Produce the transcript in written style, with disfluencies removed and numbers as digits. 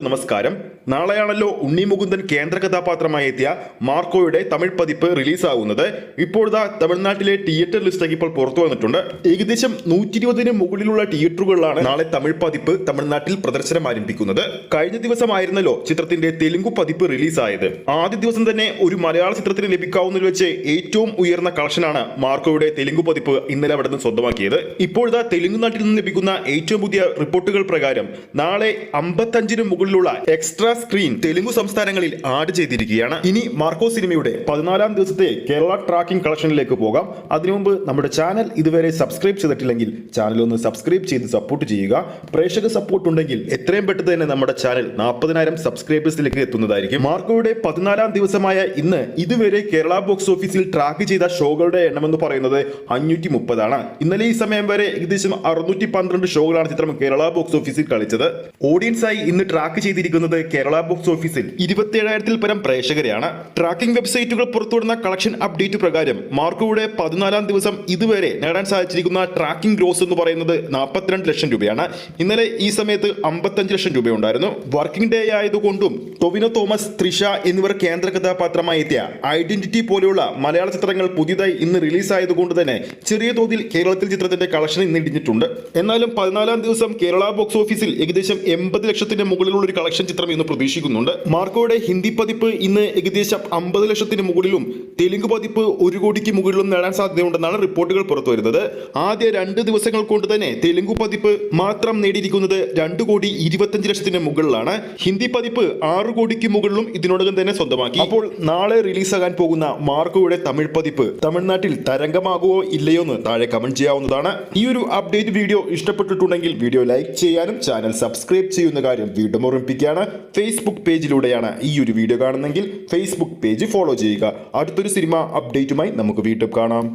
നമസ്കാരം. നാളെയാണല്ലോ ഉണ്ണി മുകുന്ദൻ കേന്ദ്ര കഥാപാത്രമായി എത്തിയ മാർക്കോയുടെ തമിഴ് പതിപ്പ് റിലീസാകുന്നത്. ഇപ്പോഴത്തെ തമിഴ്നാട്ടിലെ തിയേറ്റർ ലിസ്റ്റ് ഇപ്പോൾ പുറത്തു വന്നിട്ടുണ്ട്. ഏകദേശം 120 മുകളിലുള്ള തിയേറ്ററുകളിലാണ് നാളെ തമിഴ് പതിപ്പ് തമിഴ്നാട്ടിൽ പ്രദർശനം ആരംഭിക്കുന്നത്. കഴിഞ്ഞ ദിവസമായിരുന്നല്ലോ ചിത്രത്തിന്റെ തെലുങ്ക് പതിപ്പ് റിലീസായത്. ആദ്യ ദിവസം തന്നെ ഒരു മലയാള ചിത്രത്തിന് ലഭിക്കാവുന്നതിൽ വെച്ച് ഏറ്റവും ഉയർന്ന കളക്ഷനാണ് മാർക്കോയുടെ തെലുങ്ക് പതിപ്പ് ഇന്നലെ അവിടെ നിന്ന് സ്വന്തമാക്കിയത്. ഇപ്പോഴത്തെ തെലുങ്ക് നാട്ടിൽ നിന്ന് ലഭിക്കുന്ന ഏറ്റവും പുതിയ റിപ്പോർട്ടുകൾ പ്രകാരം നാളെ 55 മുകളിൽ എക്സ്ട്രാ സ്ക്രീൻ തെലുങ്ക് സംസ്ഥാനങ്ങളിൽ ആഡ് ചെയ്തിരിക്കുകയാണ്. ഇനി മാർക്കോ സിനിമയുടെ 14ാം ദിവസത്തെ കേരള ട്രാക്കിംഗ് കളക്ഷനിലേക്ക് പോകാം. അതിനു മുമ്പ് നമ്മുടെ ചാനൽ ഇതുവരെ സബ്സ്ക്രൈബ് ചെയ്തിട്ടില്ലെങ്കിൽ ചാനൽ ഒന്ന് സബ്സ്ക്രൈബ് ചെയ്ത് സപ്പോർട്ട് ചെയ്യുക. പ്രേക്ഷക സപ്പോർട്ട് ഉണ്ടെങ്കിൽ എത്രയും പെട്ടെന്ന് തന്നെ നമ്മുടെ ചാനൽ 40,000 സബ്സ്ക്രൈബേഴ്സിലേക്ക് എത്തുന്നതായിരിക്കും. മാർക്കോയുടെ 14ാം ദിവസമായ ഇന്ന് ഇതുവരെ കേരള ബോക്സ് ഓഫീസിൽ ട്രാക്ക് ചെയ്ത ഷോകളുടെ എണ്ണം എന്ന് പറയുന്നത് 530 ആണ്. ഇന്നലെ ഈ സമയം വരെ ഏകദേശം 612 ഷോകളാണ് ചിത്രം കേരള ബോക്സ് ഓഫീസിൽ കളിച്ചത്. ഓഡിയൻസായി ഇന്ന് ട്രാക്ക് ചെയ്തിരിക്കുന്നത് കേരള ബോക്സ് ഓഫീസിൽ 27,000-ൽ പരം പ്രേക്ഷകരെയാണ്. ട്രാക്കിംഗ് വെബ്സൈറ്റുകൾ പുറത്തുവിടുന്ന കളക്ഷൻ അപ്ഡേറ്റ് പ്രകാരം മാർക്കോയുടെ 14ാം ദിവസം ഇതുവരെ നേടാൻ സാധിച്ചിരിക്കുന്ന ട്രാക്കിംഗ് ഗ്രോസ് എന്ന് പറയുന്നത് 42 ലക്ഷം രൂപയാണ്. ഇന്നലെ ഈ സമയത്ത് 55 ലക്ഷം രൂപയുണ്ടായിരുന്നു. വർക്കിംഗ് ഡേ ആയതുകൊണ്ടും ടൊവിനോ തോമസ്, ത്രിഷ എന്നിവർ കേന്ദ്ര കഥാപാത്രമായി എത്തിയ ഐഡന്റിറ്റി പോലെയുള്ള മലയാള ചിത്രങ്ങൾ പുതിയതായി ഇന്ന് റിലീസ് ആയതുകൊണ്ട് തന്നെ ചെറിയ തോതിൽ കേരളത്തിൽ ചിത്രത്തിന്റെ കളക്ഷൻ ഇന്ന് ഇടിഞ്ഞിട്ടുണ്ട്. എന്നാലും 14ാം ദിവസം കേരള ബോക്സ് ഓഫീസിൽ ഏകദേശം 80 ലക്ഷത്തിന് മുകളിലുള്ള ഒരു കളക്ഷൻ ചിത്രം ഇന്ന് പ്രതീക്ഷിക്കുന്നുണ്ട്. മാർക്കോയുടെ ഹിന്ദി പതിപ്പ് ഇന്ന് ഏകദേശം 50 ലക്ഷത്തിന് മുകളിലും തെലുങ്ക് പതിപ്പ് 1 കോടിക്ക് മുകളിലും നേടാൻ സാധ്യതയുണ്ടെന്നാണ് റിപ്പോർട്ടുകൾ പുറത്തുവരുന്നത്. ആദ്യ 2 ദിവസങ്ങൾ കൊണ്ട് തന്നെ തെലുങ്ക് പതിപ്പ് മാത്രം നേടിയിരിക്കുന്നത് 2 കോടി 25 ലക്ഷത്തിന് മുകളിലാണ്. ഹിന്ദി പതിപ്പ് 6 കോടിക്ക് മുകളിലും ഇതിനോടകം തന്നെ സ്വന്തമാക്കി. അപ്പോൾ നാളെ റിലീസാകാൻ പോകുന്ന മാർക്കോയുടെ തമിഴ് പതിപ്പ് തമിഴ്നാട്ടിൽ തരംഗമാകുമോ ഇല്ലയോ എന്ന് താഴെ കമന്റ് ചെയ്യാവുന്നതാണ്. ഈ ഒരു അപ്ഡേറ്റ് വീഡിയോ ഇഷ്ടപ്പെട്ടിട്ടുണ്ടെങ്കിൽ വീഡിയോ ലൈക്ക് ചെയ്യാനും ചാനൽ സബ്സ്ക്രൈബ് ചെയ്യുന്ന കാര്യം വീണ്ടും ഓർമ്മിപ്പിക്കുകയാണ്. ഫേസ്ബുക്ക് പേജിലൂടെയാണ് ഈ ഒരു വീഡിയോ കാണുന്നതെങ്കിൽ ഫേസ്ബുക്ക് പേജ് ഫോളോ ചെയ്യുക. അടുത്തൊരു സിനിമ അപ്ഡേറ്റുമായി നമുക്ക് വീണ്ടും കാണാം.